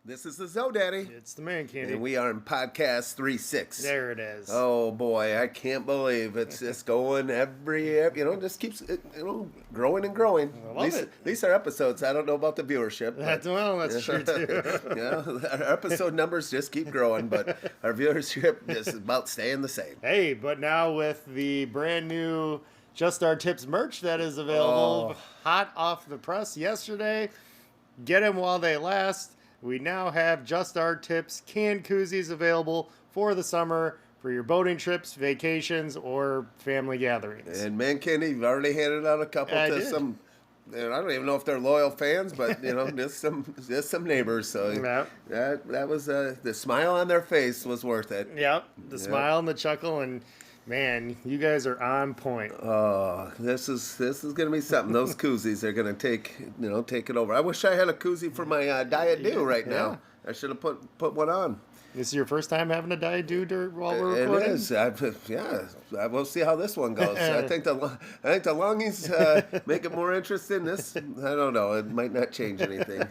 This is the Zo Daddy. It's the ManCandy. And we are in podcast 3-6. There it is. Oh boy, I can't believe it's just going just keeps growing and growing. I love it. At least our episodes. I don't know about the viewership. That's true too. Our episode numbers just keep growing, but our viewership is about staying the same. Hey, but now with the brand new Just Our Tips merch that is available, hot off the press yesterday. Get them while they last. We now have Just Our Tips canned koozies available for the summer for your boating trips, vacations, or family gatherings. And ManCandy, you've already handed out a couple to some. I don't even know if they're loyal fans, but just some neighbors. So that was the smile on their face was worth it. Yep, the smile and the chuckle, and man, you guys are on point. Oh, this is gonna be something. Those koozies are gonna take it over. I wish I had a koozie for my Diet Dew right now. I should have put one on. This is your first time having a Diet Dew while we're recording? It is. We'll see how this one goes. I think the longies make it more interesting. This, I don't know. It might not change anything.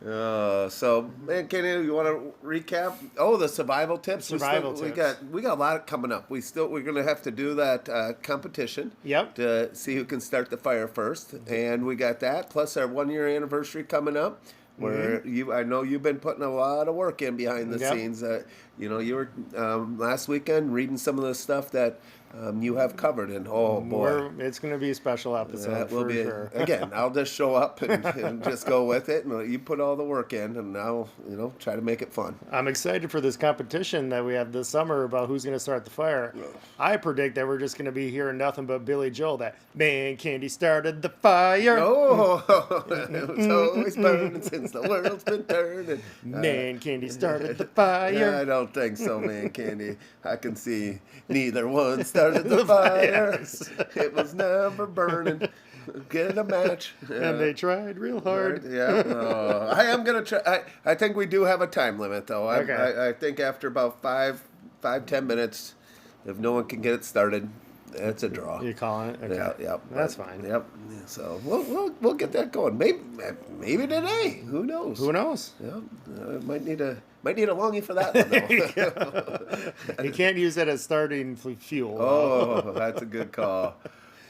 So, ManCandy, you want to recap? Oh, the survival tips. We got a lot coming up. We're going to have to do that competition. Yep. To see who can start the fire first, and we got that. Plus our 1-year anniversary coming up. Where I know you've been putting a lot of work in behind the scenes. You were last weekend reading some of the stuff that you have covered, and oh boy, it's going to be a special episode for sure. Again, I'll just show up and just go with it, and you put all the work in, and I'll try to make it fun. I'm excited for this competition that we have this summer about who's going to start the fire. I predict that we're just going to be hearing nothing but Billy Joel. That ManCandy started the fire. Oh, it was always burning since the world's been turning. ManCandy started the fire. I don't think so, ManCandy. I can see neither one started the fire. It was never burning. Get a match. And they tried real hard. Yeah. I am going to try. I think we do have a time limit, though. I think after about 5-10 minutes, if no one can get it started, it's a draw. You calling it? Okay. Yep. That's fine. Yep. So we'll get that going. Maybe today. Who knows? Yep. Might need a longie for that one, though. You can't use that as starting fuel. Oh, that's a good call.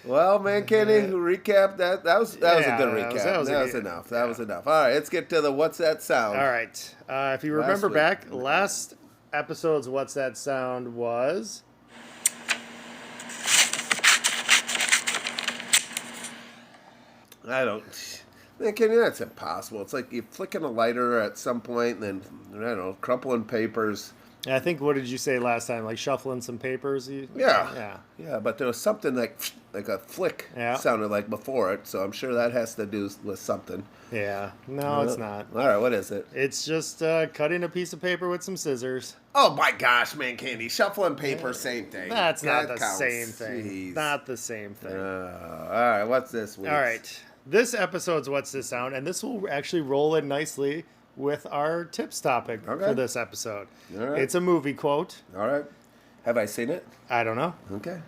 Well, ManCandy, recap that. That was a good recap. That was enough. That was enough. All right, let's get to the What's That Sound? All right. If you remember back, last episode's What's That Sound was... ManCandy, that's impossible. It's like you're flicking a lighter at some point and then, crumpling papers. I think, what did you say last time? Like shuffling some papers? Yeah, but there was something like a flick sounded like before it, so I'm sure that has to do with something. Yeah. No, it's not. All right, what is it? It's just cutting a piece of paper with some scissors. Oh, my gosh, ManCandy. Shuffling paper, same thing. That's not the same thing. Jeez. Not the same thing. All right, what's this week? All right. This episode's What's This Sound, and this will actually roll in nicely with our tips topic for this episode. All right. It's a movie quote. All right. Have I seen it? I don't know. Okay.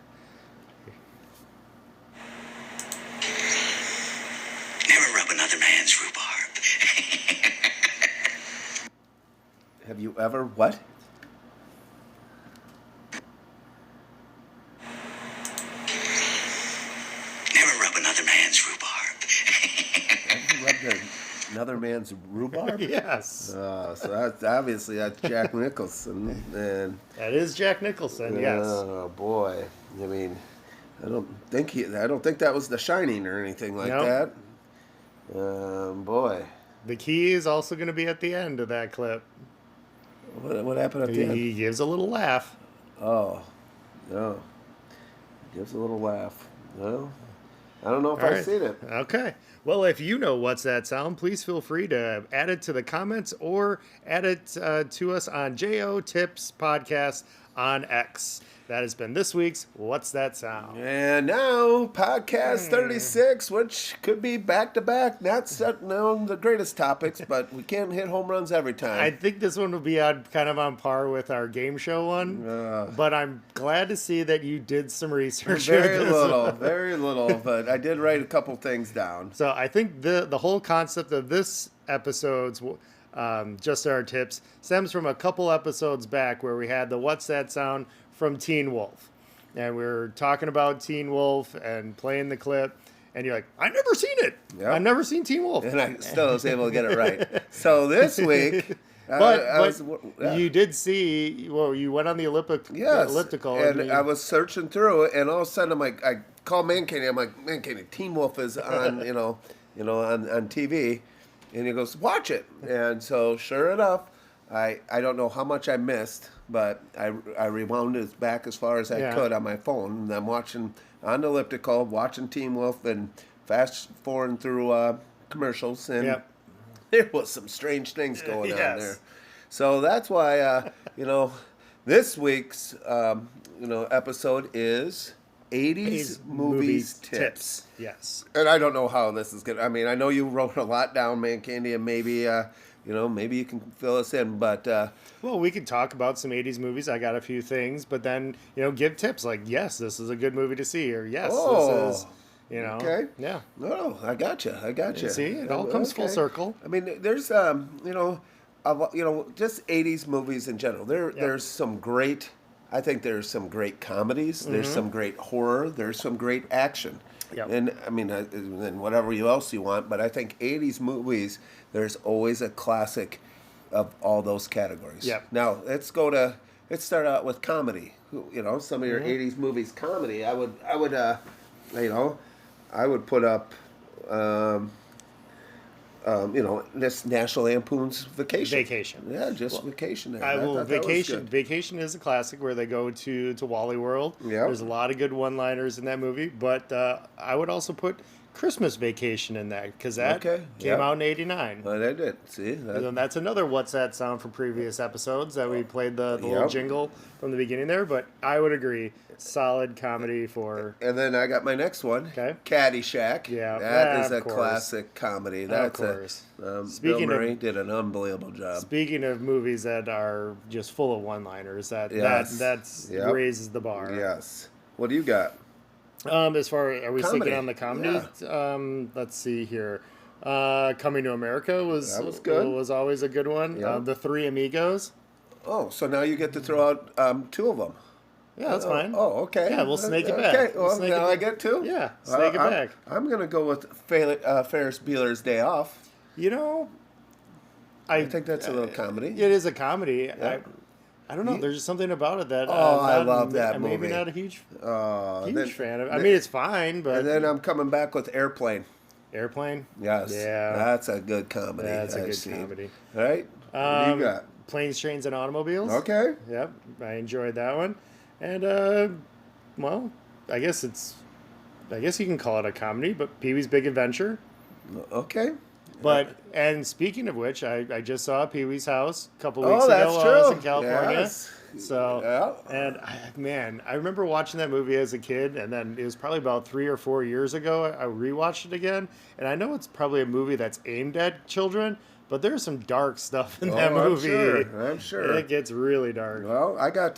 Never rub another man's rhubarb. Have you ever what? Never rub another man's rhubarb. Have you rubbed another man's rhubarb? Yes. So that's Jack Nicholson. And that is Jack Nicholson. Yes. Oh boy. I mean, I don't think that was The Shining or anything like that. Boy. The key is also going to be at the end of that clip. What happened at the end? He gives a little laugh. Oh, no. Gives a little laugh. Well, I don't know if I've seen it. Okay. Well, if you know What's That Sound, please feel free to add it to the comments or add it to us on JO Tips Podcast on X. That has been this week's What's That Sound? And now, podcast 36, which could be back-to-back. Not the greatest topics, but we can't hit home runs every time. I think this one will be kind of on par with our game show one. But I'm glad to see that you did some research. Very little, but I did write a couple things down. So I think the whole concept of this episode's Just Our Tips stems from a couple episodes back where we had the What's That Sound from Teen Wolf. And we were talking about Teen Wolf and playing the clip. And you're like, I've never seen it. Yep. I've never seen Teen Wolf. And I still was able to get it right. So this week, But you did see, well, you went on the elliptical. And I was searching through it, and all of a sudden I'm like, I call ManCandy. I'm like, ManCandy, Teen Wolf is on, on TV, and he goes, watch it. And so sure enough, I don't know how much I missed, but I rewound it back as far as I could on my phone, and I'm watching on the elliptical, watching Teen Wolf, and fast forwarding through commercials, and there was some strange things going on there. So that's why, this week's, episode is 80's movies tips. Yes. And I don't know how this is going to, I know you wrote a lot down, ManCandy, and maybe, maybe you can fill us in, but... well, we could talk about some 80's movies. I got a few things, but then, give tips like, yes, this is a good movie to see, or yes, this is... Okay. Yeah. No, I gotcha. See, it all comes full circle. There's, just 80s movies in general. There's some great, I think there's some great comedies. Mm-hmm. There's some great horror. There's some great action. Yep. And, and whatever else you want. But I think 80s movies, there's always a classic of all those categories. Yep. Now, let's start out with comedy. Some of your 80s movies comedy. I would put up, this National Lampoon's Vacation. Yeah, just Vacation there. Vacation is a classic where they go to Wally World. Yeah. There's a lot of good one-liners in that movie, but I would also put Christmas Vacation in that because that came out in '89. Well, they did. See, and that's another What's That Sound from previous episodes that we played the little jingle from the beginning there. But I would agree, solid comedy for. And then I got my next one. Okay. Caddyshack. Yeah, that is a classic comedy. That's of course. Bill Murray did an unbelievable job. Speaking of movies that are just full of one-liners, that raises the bar. Yes. What do you got? As far are we comedy. sticking on the comedy? Yeah. Let's see here. Coming to America was good. Was always a good one. Yeah. The Three Amigos. Oh, so now you get to throw out two of them. Yeah, that's fine. Oh, okay. Yeah, we'll snake it back. Okay, well, now I get two? Yeah, snake it back. I'm going to go with Ferris Bueller's Day Off. I think that's a little comedy. It is a comedy. Yeah. I don't know. There's just something about it that I love that movie. Maybe not a huge fan of. It's fine, but and then I'm coming back with Airplane. Airplane. Yes. Yeah. That's a good comedy. That's a good comedy. All right. What do you got? Planes, Trains, and Automobiles. Okay. Yep. I enjoyed that one, and I guess you can call it a comedy, but Pee-wee's Big Adventure. Okay. But and speaking of which, I just saw Pee-wee's House a couple weeks ago while I was in California. Yes. So and I remember watching that movie as a kid, and then it was probably about 3 or 4 years ago I rewatched it again, and I know it's probably a movie that's aimed at children. But there's some dark stuff in that movie. I'm sure. It gets really dark. Well, I got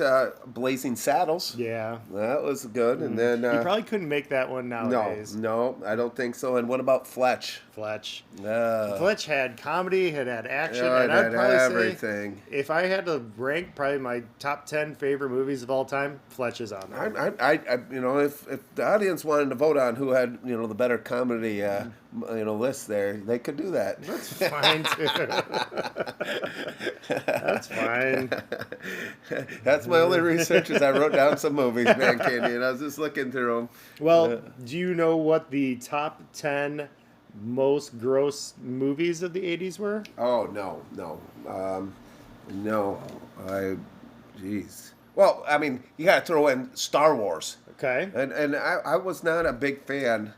Blazing Saddles. Yeah. That was good. And then you probably couldn't make that one nowadays. No, I don't think so. And what about Fletch? Fletch had comedy, it had action, and I'd probably everything. Say if I had to rank probably my top 10 favorite movies of all time, Fletch is on there. If the audience wanted to vote on who had the better comedy list there, they could do that. That's fine too. That's fine. That's my only research is I wrote down some movies, ManCandy, and I was just looking through them. Well, do you know what the top 10 most gross movies of the 80s were? Oh, no. Jeez. Well, you got to throw in Star Wars. Okay. And I was not a big fan.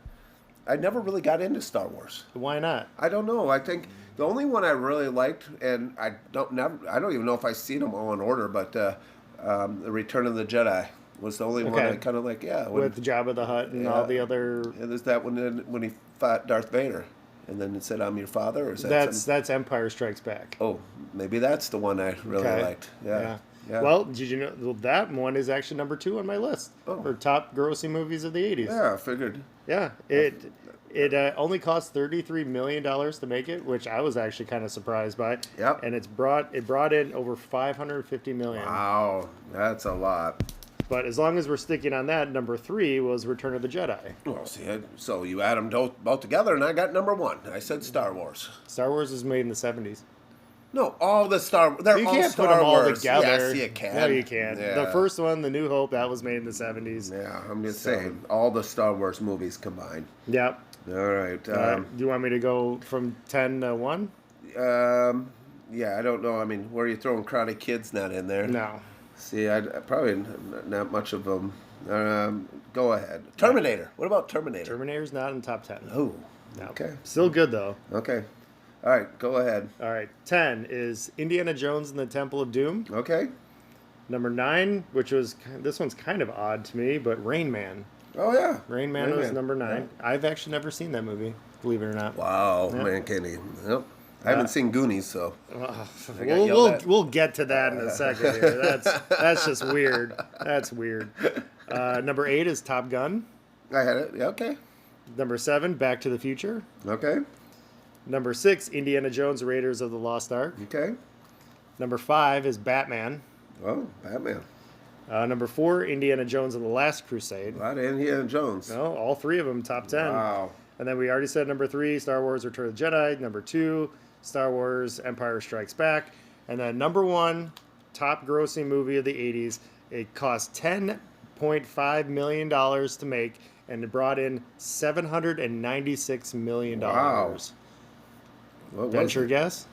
I never really got into Star Wars. Why not? I don't know. I think the only one I really liked, and I don't even know if I've seen them all in order, but The Return of the Jedi was the only one I kind of like. Yeah, with Jabba the Hutt and all the other. And there's that one when he fought Darth Vader, and then it said, "I'm your father." Or is that's Empire Strikes Back. Oh, maybe that's the one I really liked. Yeah. Well, did you know that one is actually number 2 on my list for top grossing movies of the 80s? Yeah, I figured. Yeah, It only cost $33 million to make it, which I was actually kind of surprised by. Yep. And it brought in over $550 million. Wow, that's a lot. But as long as we're sticking on that, number 3 was Return of the Jedi. Well, see, so you add them both together, and I got number 1. I said Star Wars. Star Wars was made in the 70s. No, all the Star. They're You all can't Star put them all Wars. together. Yes, you can. No, you can't. Yeah. The first one, The New Hope, that was made in the 70s. Yeah, I'm just saying, all the Star Wars movies combined. Yep. All right. Do you want me to go from 10 to 1? Yeah, I don't know. I mean, where are you throwing Karate Kid's not in there? No. See, I probably not much of them. Go ahead. Terminator. What about Terminator? Terminator's not in top 10. Oh, No. okay. Still good, though. Okay. All right, go ahead. All right. 10 is Indiana Jones and the Temple of Doom. Okay. Number 9, this one's kind of odd to me, but Rain Man. Oh, yeah. Rain Man was number 9. Yeah. I've actually never seen that movie, believe it or not. Wow, Yeah. ManCandy. Yep. I haven't seen Goonies, so. We'll get to that in a second here. That's just weird. That's weird. Number 8 is Top Gun. I had it. Yeah, okay. Number 7, Back to the Future. Okay. Number 6, Indiana Jones, Raiders of the Lost Ark. Okay. Number 5 is Batman. Oh, Batman. Number 4, Indiana Jones and the Last Crusade. A lot of Indiana Jones. No, all 3 of them top 10. Wow. And then we already said number 3, Star Wars Return of the Jedi. Number 2, Star Wars Empire Strikes Back. And then number 1, top grossing movie of the 80s. It cost $10.5 million to make, and it brought in $796 million. Wow. What was Venture it? guess?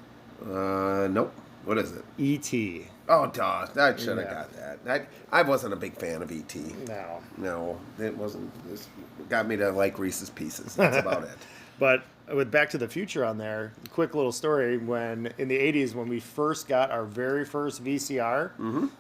Nope. What is it? E.T. Oh, duh. I should have Yeah. got that. I wasn't a big fan of E.T. No. No, it wasn't. This got me to like Reese's Pieces. That's about it. But with Back to the Future on there, quick little story, when in the 80s, when we first got our very first VCR,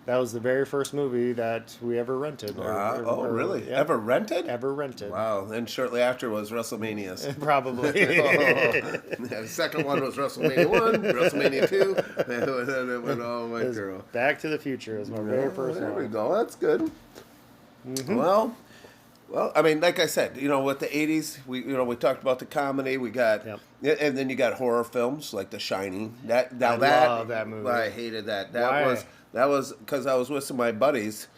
that was the very first movie that we ever rented. Really? Yeah, Ever rented? ever rented. Wow. And shortly after was WrestleMania's. Probably. The second one was WrestleMania 1, WrestleMania 2, and then it went all the way through. Back to the Future is my very first There we one. go. That's good. Well, I mean, like I said, with the 80s, we talked about the comedy. We got, and then you got horror films like The Shining. I love that movie. I hated that. Why? That was because I was with some of my buddies,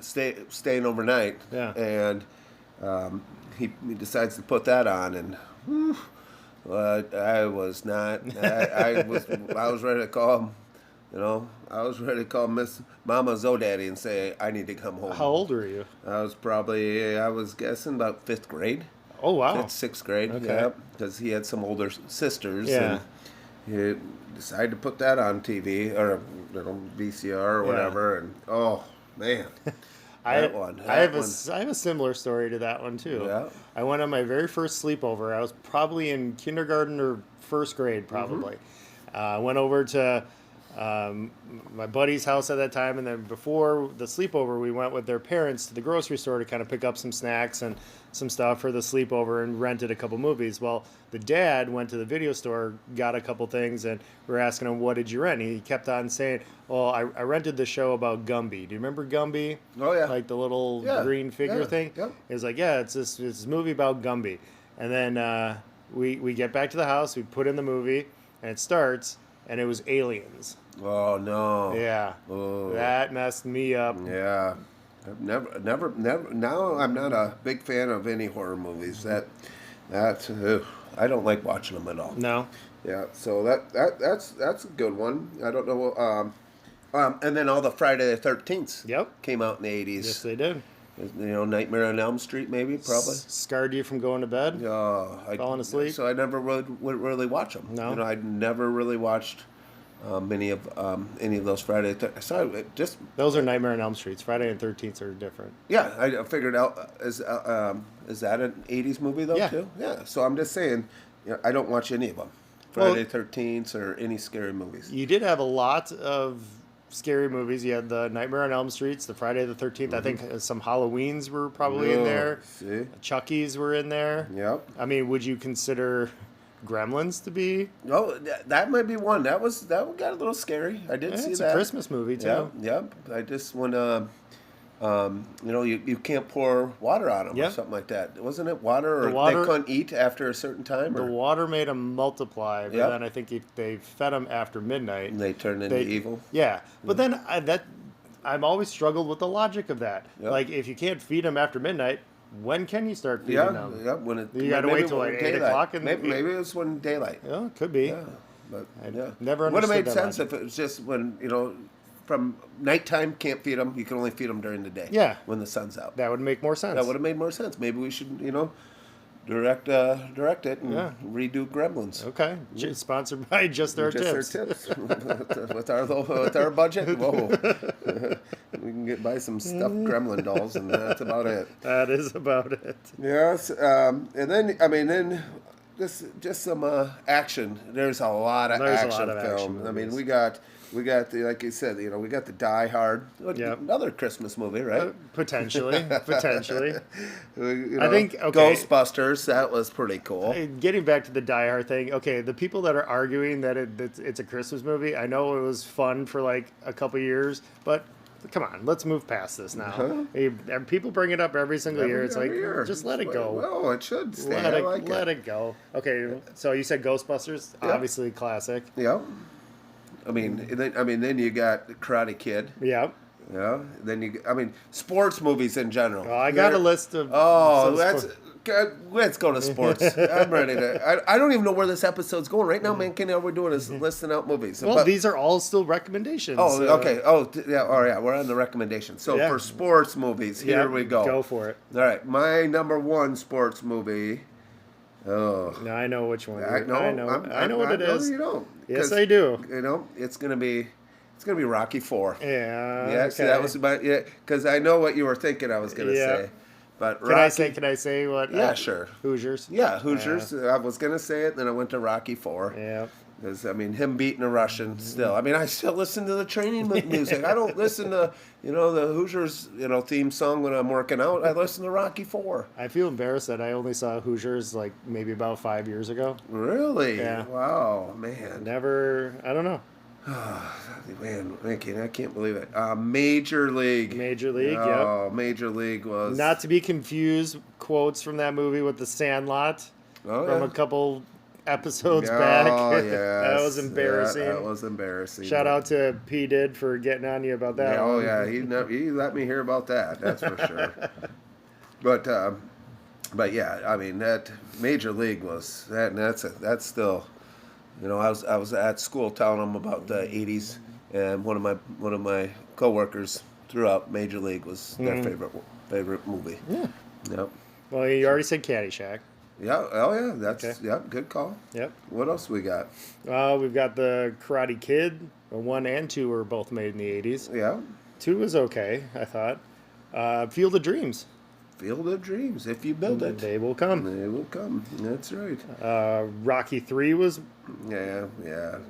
staying overnight. Yeah. And he decides to put that on, and I was not. I was ready to call him. I was ready to call Miss Mama Zodaddy and say, I need to come home. How old were you? I was guessing about 5th grade. Oh, wow. 5th, 6th grade. Okay. Yeah, because he had some older sisters. Yeah. And he decided to put that on TV or VCR or whatever. And, oh, man. I have a similar story to that one, too. Yeah. I went on my very first sleepover. I was probably in kindergarten or 1st grade, probably. I went over to my buddy's house at that time, and then before the sleepover, we went with their parents to the grocery store to kind of pick up some snacks and some stuff for the sleepover and rented a couple movies. Well, the dad went to the video store, got a couple things, and we were asking him, what did you rent? He kept on saying, well, I rented the show about Gumby. Do you remember Gumby? Oh, yeah. Like the little green figure thing? Yep. He was like, yeah, it's this movie about Gumby. And then we get back to the house, we put in the movie, and it starts, and it was Aliens. Oh, no. Yeah. Oh. That messed me up. Yeah. I've never. Now I'm not a big fan of any horror movies. I don't like watching them at all. No. Yeah. So that's a good one. I don't know. And then all the Friday the 13th. Came out in the 80s. Yes, they did. Nightmare on Elm Street, maybe, probably. Scarred you from going to bed? Falling asleep? So I never would really watch them. No. I never really watched any of those Friday. Those are Nightmare on Elm Streets. Friday and 13th are different. Yeah, I figured out. Is that an 80s movie though too? Yeah. So I'm just saying, I don't watch any of them. Friday 13th or any scary movies. You did have a lot of scary movies. You had the Nightmare on Elm Streets, the Friday the 13th. I think some Halloweens were probably in there. See? Chucky's were in there. Yep. I mean, would you consider Gremlins to be? Oh, that might be one. That got a little scary. I did see that. It's a Christmas movie too. Yep. I just when you can't pour water on them or Yep. something like that. Wasn't it water, or The water- they couldn't eat after a certain time? The Or water made them multiply, but Yep. then I think if they fed them after midnight. and they turned into evil? Yeah, but then I've always struggled with the logic of that. Yep. Like, if you can't feed them after midnight, when can you start feeding Yeah, them? yeah. When it You gotta maybe wait till, when like, 8 daylight. o'clock in the- maybe it was when daylight. Yeah, it could be. Yeah, but yeah, never would have understood made that sense logic. if it was just when from nighttime can't feed them. You can only feed them during the day. Yeah. when the sun's out. That would make more sense. That would have made more sense. Maybe we should direct it and Yeah. redo Gremlins. Okay. Sponsored by Just Our Just Tips. our tips with our budget. Whoa, we can buy some stuffed gremlin dolls, and that's about it. That is about it. Yes, and then just some action. There's a lot of There's a action lot of action film. I mean, movies. we got the, like you said, we got the Die Hard. Yep. Another Christmas movie, right? Potentially. Potentially. I think, okay. Ghostbusters. That was pretty cool. Getting back to the Die Hard thing, okay, the people that are arguing that it's a Christmas movie, I know it was fun for like a couple years, but come on, let's move past this now. Uh-huh. People bring it up every single year. It's Every like, year. just let it go. Well, it should stay. Let it go. Okay, so you said Ghostbusters, Yeah. obviously classic. Yeah. Then you got the Karate Kid. Yeah. Yeah. Then sports movies in general. Well, I got a list of. Oh, some let's go to sports. I'm ready to. I don't even know where this episode's going right now, man. All we're doing is listing out movies. Well, But- these are all still recommendations. Oh, okay. Yeah. All right. We're on the recommendations. So Yeah. for sports movies, here we go. Go for it. All right. My number one sports movie. Oh. Now I know which one. I know. I know what it is. You don't. Yes, 'Cause, I do. It's gonna be Rocky IV. Yeah. Yeah, see, that was because I know what you were thinking I was gonna Yeah. say, but Can Rocky. I say what? Yeah, sure. Hoosiers. Yeah, Hoosiers. I was gonna say it, then I went to Rocky IV. Yeah. Because him beating a Russian still. I still listen to the training music. I don't listen to the Hoosiers theme song when I'm working out. I listen to Rocky IV. I feel embarrassed that I only saw Hoosiers like maybe about 5 years ago. Really? Yeah. Wow, man. Never. I don't know. Man, I can't believe it. Major League. Major League. Oh, Major League was Not to be confused. Quotes from that movie with the Sandlot Oh, from yeah. a couple episodes Oh, back. yes. That was embarrassing. Yeah, that was embarrassing. Shout out to P. Did for getting on you about that. Yeah, oh one. yeah, he let me hear about that. That's for sure. But yeah, that Major League was that. And that's still, I was at school telling them about the 80's, and one of my coworkers threw out Major League was their favorite movie. Yeah. Yep. Well, you already said Caddyshack. Yeah. Oh yeah. That's Okay. Yep. Good call. Yep. What else we got? We've got the Karate Kid. 1 and 2 were both made in the 80s. Yeah. 2 was okay, I thought. Field of Dreams. Field of Dreams. If you build it, They will come. they will come. That's right. Rocky 3 was Yeah.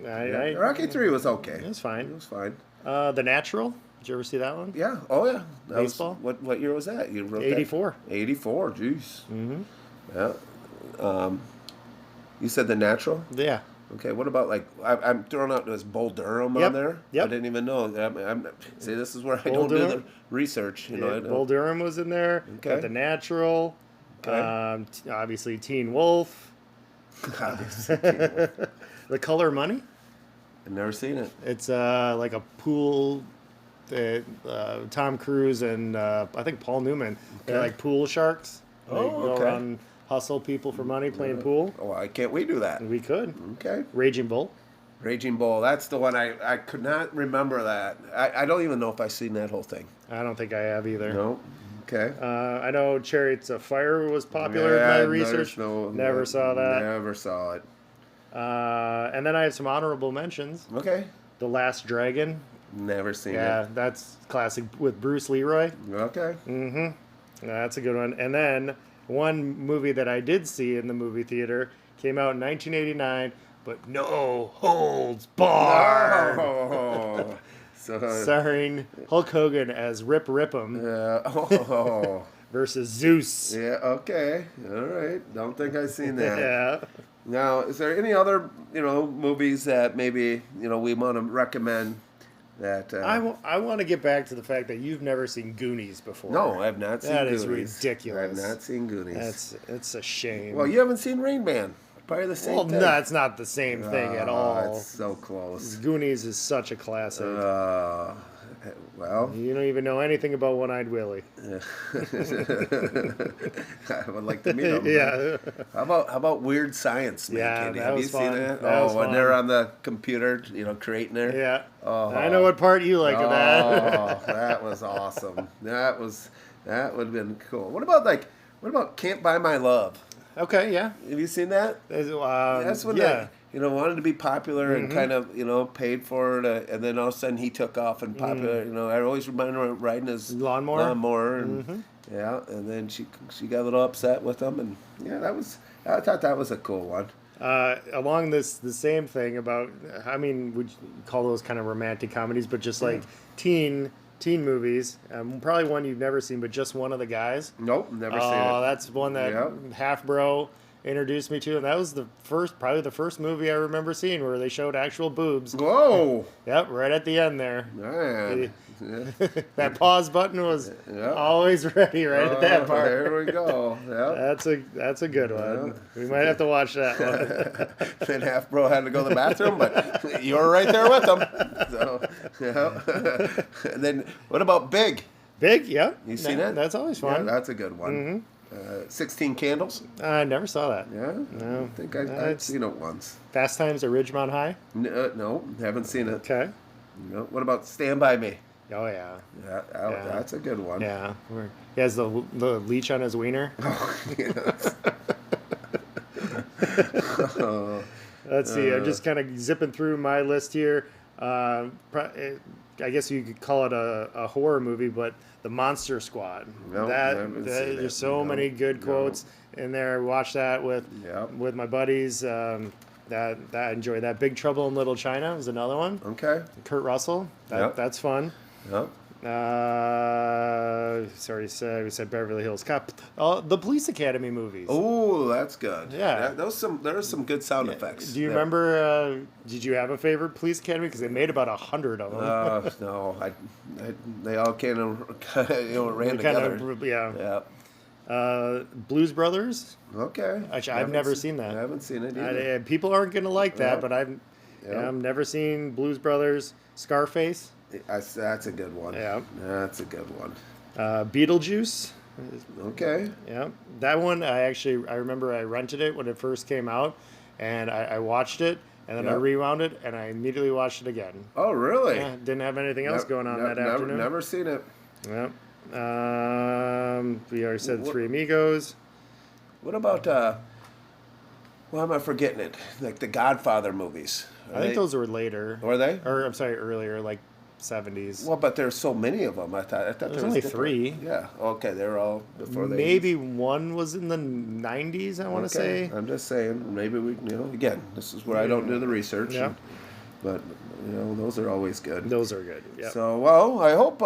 I- Rocky 3 was okay. it was fine. It was fine. The Natural. Did you ever see that one? Yeah. Oh, yeah. That was- Baseball? what year was that? You wrote 84. That? 84. Jeez. Mm-hmm. Yeah. You said The Natural? Yeah. Okay. What about I'm throwing out this Bull Durham Yep, on there? yep. I didn't even know. See, this is where I Bull don't do the Durham? research. I don't- Bull Durham was in there. Okay. Got The Natural. Okay. Obviously Teen Wolf. Obviously. The Color Money. I've never seen it. It's like a pool. Tom Cruise and I think Paul Newman. They're Okay. like pool sharks. They Oh, go okay. around, hustle people for money playing pool. Oh, why can't we do that? We could. Okay. Raging Bull. Raging Bull. That's the one I could not remember that. I don't even know if I've seen that whole thing. I don't think I have either. No. Okay. I know Chariots of Fire was popular in my research. Never saw that. Never saw it. And then I have some honorable mentions. Okay. The Last Dragon. Never seen Yeah, that's classic with Bruce Leroy. it. Okay. That's a good one. And then one movie that I did see in the movie theater came out in 1989, but no holds barred. Oh. So. Starring Hulk Hogan as Rip Rip'em Oh. versus Zeus. Yeah. Okay. All right. Don't think I've seen that. Yeah. Now, is there any other movies that maybe we want to recommend That I want to get back to the fact that you've never seen Goonies before. no, I've not seen Goonies. That is ridiculous. I've not seen Goonies. It's a shame. Well, you haven't seen Rain Man. Probably the same thing. No, it's not the same thing at all. It's so close. Goonies is such a classic. Well, You don't even know anything about One-Eyed Willie. I would like to meet him. Yeah. How about Weird Science, man? Yeah, Candy? that Have was you fun. seen that? That was when fun. they're on the computer, creating there. Yeah. Oh. I know what part you like of that. Oh, that was awesome. That would have been cool. What about Can't Buy My Love? Okay, yeah. Have you seen that? That's when yeah. they, wanted to be popular and kind of, paid for it, and then all of a sudden he took off and popular. I always remember riding his Lawnmower. and and then she got a little upset with him, and I thought that was a cool one. Along the same thing about, would you call those kind of romantic comedies, but just like teen movies. Probably one you've never seen, but just One of the Guys. Nope, never seen it. Oh, that's one that Half Bro introduced me to, and that was probably the first movie I remember seeing where they showed actual boobs. Whoa! Yep, right at the end there. Man. That pause button was always ready right at that part. There we go. Yep. That's a good one. We might have to watch that one. Then Half Bro had to go to the bathroom, but you were right there with him. So, and then what about Big? Big, yeah. You seen it? That's always fun. Yeah, that's a good one. 16 Candles? I never saw that. Yeah? No. I think I've seen it once. Fast Times at Ridgemont High? No, haven't seen it. Okay. No. What about Stand By Me? Oh, yeah. Yeah, that's a good one. Yeah. He has the leech on his wiener. Oh, yes. Let's see. I'm just kind of zipping through my list here. I guess you could call it a horror movie, but The Monster Squad. No, There's so many good quotes in there. Watch that with my buddies. That I enjoy that. Big Trouble in Little China is another one. Okay. Kurt Russell. That's fun. Yep. We said Beverly Hills Cop. The Police Academy movies. Oh, that's good. Yeah. There are some good sound effects. Do you remember? Did you have a favorite Police Academy? Because they made about 100 of them. No, they all kind of ran together. Yeah. Blues Brothers. Okay. Actually, I've never seen that. I haven't seen it either. People aren't gonna like that, but I've never seen Blues Brothers. Scarface. That's a good one. Yeah. That's a good one. Beetlejuice. Okay. Yeah. That one, I remember I rented it when it first came out, and I watched it, and then I rewound it, and I immediately watched it again. Oh, really? Yeah, didn't have anything else going on that afternoon. Never seen it. Yeah. We already said Three Amigos. What about, why am I forgetting it? Like the Godfather movies. I think those were later. Were they? Or, I'm sorry, earlier, like 70s. Well, but there's so many of them. I thought there was only different. 3. Yeah. Okay, they're all before they. Maybe one was in the 90s, I want to say. I'm just saying, maybe we, again, this is where I don't do the research. Yeah. But, those are always good. Those are good, yeah. So, well, I hope,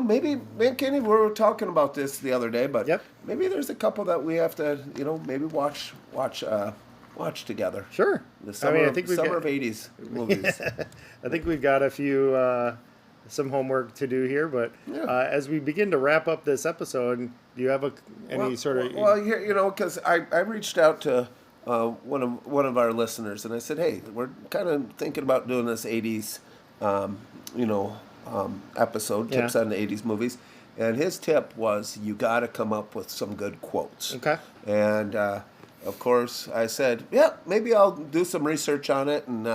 maybe, ManCandy, we were talking about this the other day, but maybe there's a couple that we have to, maybe watch together. Sure. The summer of 80s movies. I think we've got a few, some homework to do here, but as we begin to wrap up this episode, do you have any sort of... Well, because I reached out to one of our listeners, and I said, hey, we're kind of thinking about doing this 80s, episode, tips on the 80s movies. And his tip was, you got to come up with some good quotes. Okay. And, of course, I said, maybe I'll do some research on it and,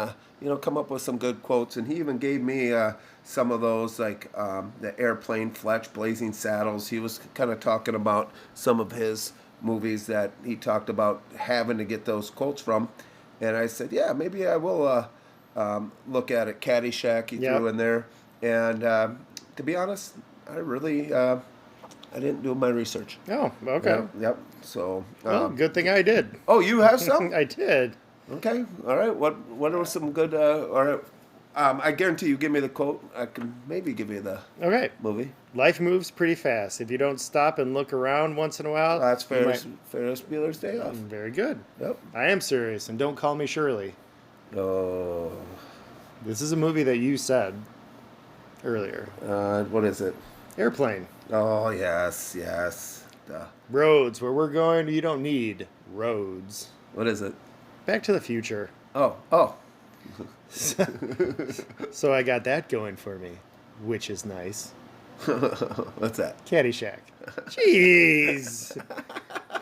come up with some good quotes. And he even gave me some of those, like the Airplane, Fletch, Blazing Saddles. He was kind of talking about some of his movies that he talked about having to get those quotes from. And I said, maybe I will look at it. Caddyshack he threw in there. And to be honest, I really... I didn't do my research. Oh, okay. Yep. So. Well, good thing I did. Oh, you have some? I did. Okay. All right. What are some good? All right. I guarantee you. Give me the quote. I can maybe give you the movie. Life moves pretty fast. If you don't stop and look around once in a while. That's Ferris Bueller's Day Off. Very good. Yep. I am serious, and don't call me Shirley. Oh. This is a movie that you said. earlier. What is it? Airplane. Oh, yes. Duh. Roads. Where we're going, you don't need roads. What is it? Back to the Future. Oh. So I got that going for me, which is nice. What's that? Caddyshack. Jeez.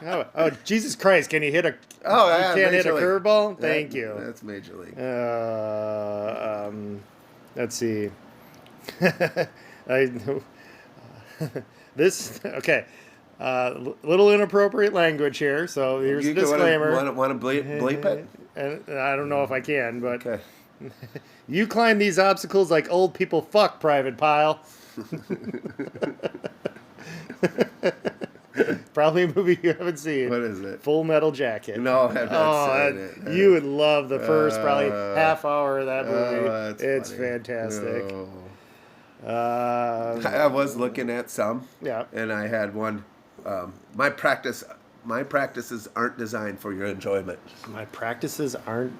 Oh, Jesus Christ! Can you hit a? Oh, yeah, you can't hit a Major League. curveball. Thank you. That's Major League. Let's see. This okay. Little inappropriate language here, so here's a disclaimer. Want to bleep it? And I don't know if I can, but Okay. you climb these obstacles like old people fuck, Private Pile. Probably a movie you haven't seen. What is it? Full Metal Jacket. No, I have not seen it. You would love the first probably half hour of that movie. It's funny. fantastic. Oh. I was looking at some. Yeah. And I had one. My practices aren't designed for your enjoyment. My practices aren't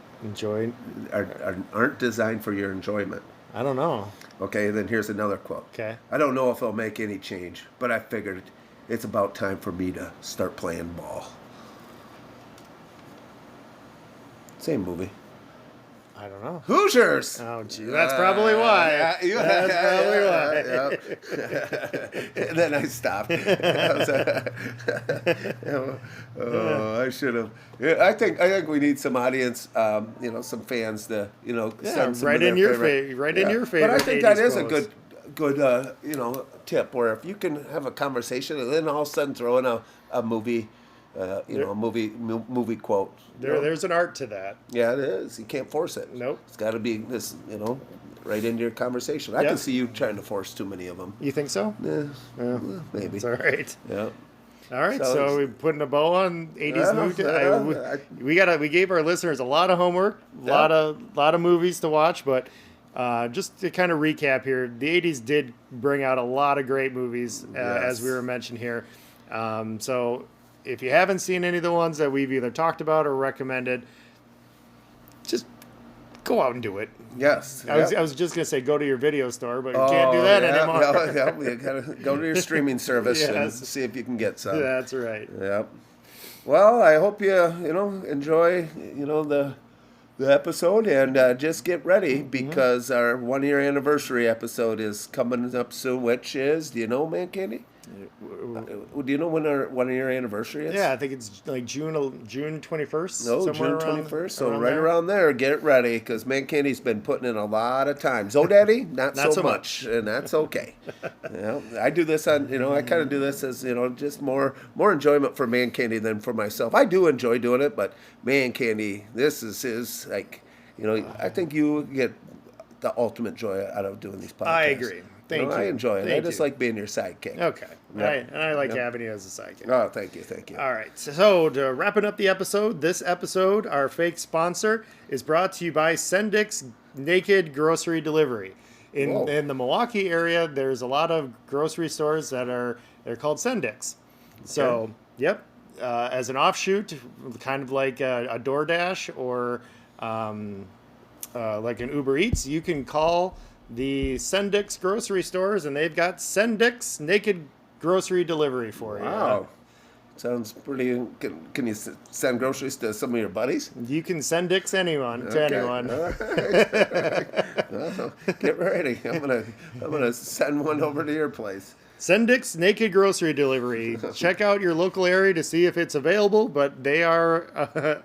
Aren't designed for your enjoyment. I don't know. Okay, then here's another quote. Okay. I don't know if I'll make any change, but I figured it's about time for me to start playing ball. Same movie. I don't know. Hoosiers! Oh, gee, that's probably why. That's probably why. And then I stopped. I should have. I think we need some audience, some fans to, send some right of in their your favorite. in your favorite. But I think that 80s is a quotes. good tip where if you can have a conversation and then all of a sudden throw in a movie, a movie quote. There's an art to that. Yeah, it is. You can't force it. Nope. It's got to be this, right into your conversation. I can see you trying to force too many of them. You think so? Yeah, maybe. It's all right. Yeah. All right, So so we're putting a bow on 80s movie. We gave our listeners a lot of homework, a lot of movies to watch, but just to kind of recap here, the 80s did bring out a lot of great movies, as we were mentioned here. So if you haven't seen any of the ones that we've either talked about or recommended, just go out and do it. Yes. I was just going to say go to your video store, but you can't do that anymore. No, you got to go to your streaming service and see if you can get some. That's right. Yep. Well, I hope you enjoy the episode and just get ready because our 1 year anniversary episode is coming up soon, which is, do you know, ManCandy? Do you know when our 1 year anniversary is? Yeah, I think it's like June 21st. No, June 21st. So right around there, get ready because ManCandy's been putting in a lot of time. So, Daddy, not so much, and that's okay. I do this on, I kind of do this as, just more enjoyment for ManCandy than for myself. I do enjoy doing it, but ManCandy, this is his, like, I think you get the ultimate joy out of doing these podcasts. I agree. Thank you. I enjoy it. I just like being your sidekick. Okay. Yep. And I like having you as a sidekick. Oh, thank you. All right. So, to wrapping up the episode, this episode, our fake sponsor, is brought to you by Sendik's Naked Grocery Delivery. In the Milwaukee area, there's a lot of grocery stores they're called Sendik's. So, yep. As an offshoot, kind of like a DoorDash or like an Uber Eats, you can call the Sendik's grocery stores, and they've got Sendik's Naked Grocery Delivery for you. Wow. Sounds pretty. Can you send groceries to some of your buddies? You can Sendik's to anyone. All right. Well, get ready. I'm gonna send one over to your place. Sendik's Naked Grocery Delivery. Check out your local area to see if it's available, but they are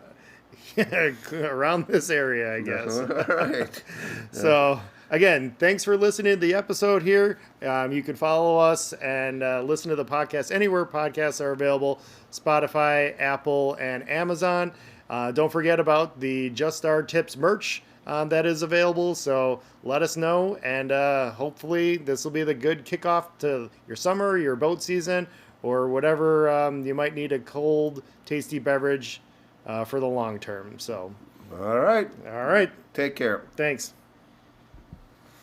around this area, I guess. All right. So, again, thanks for listening to the episode here. You can follow us and listen to the podcast anywhere podcasts are available: Spotify, Apple, and Amazon. Don't forget about the Just Our Tips merch that is available. So let us know, and hopefully this will be the good kickoff to your summer, your boat season, or whatever you might need a cold, tasty beverage for the long term. So, All right. all right. Take care. Thanks.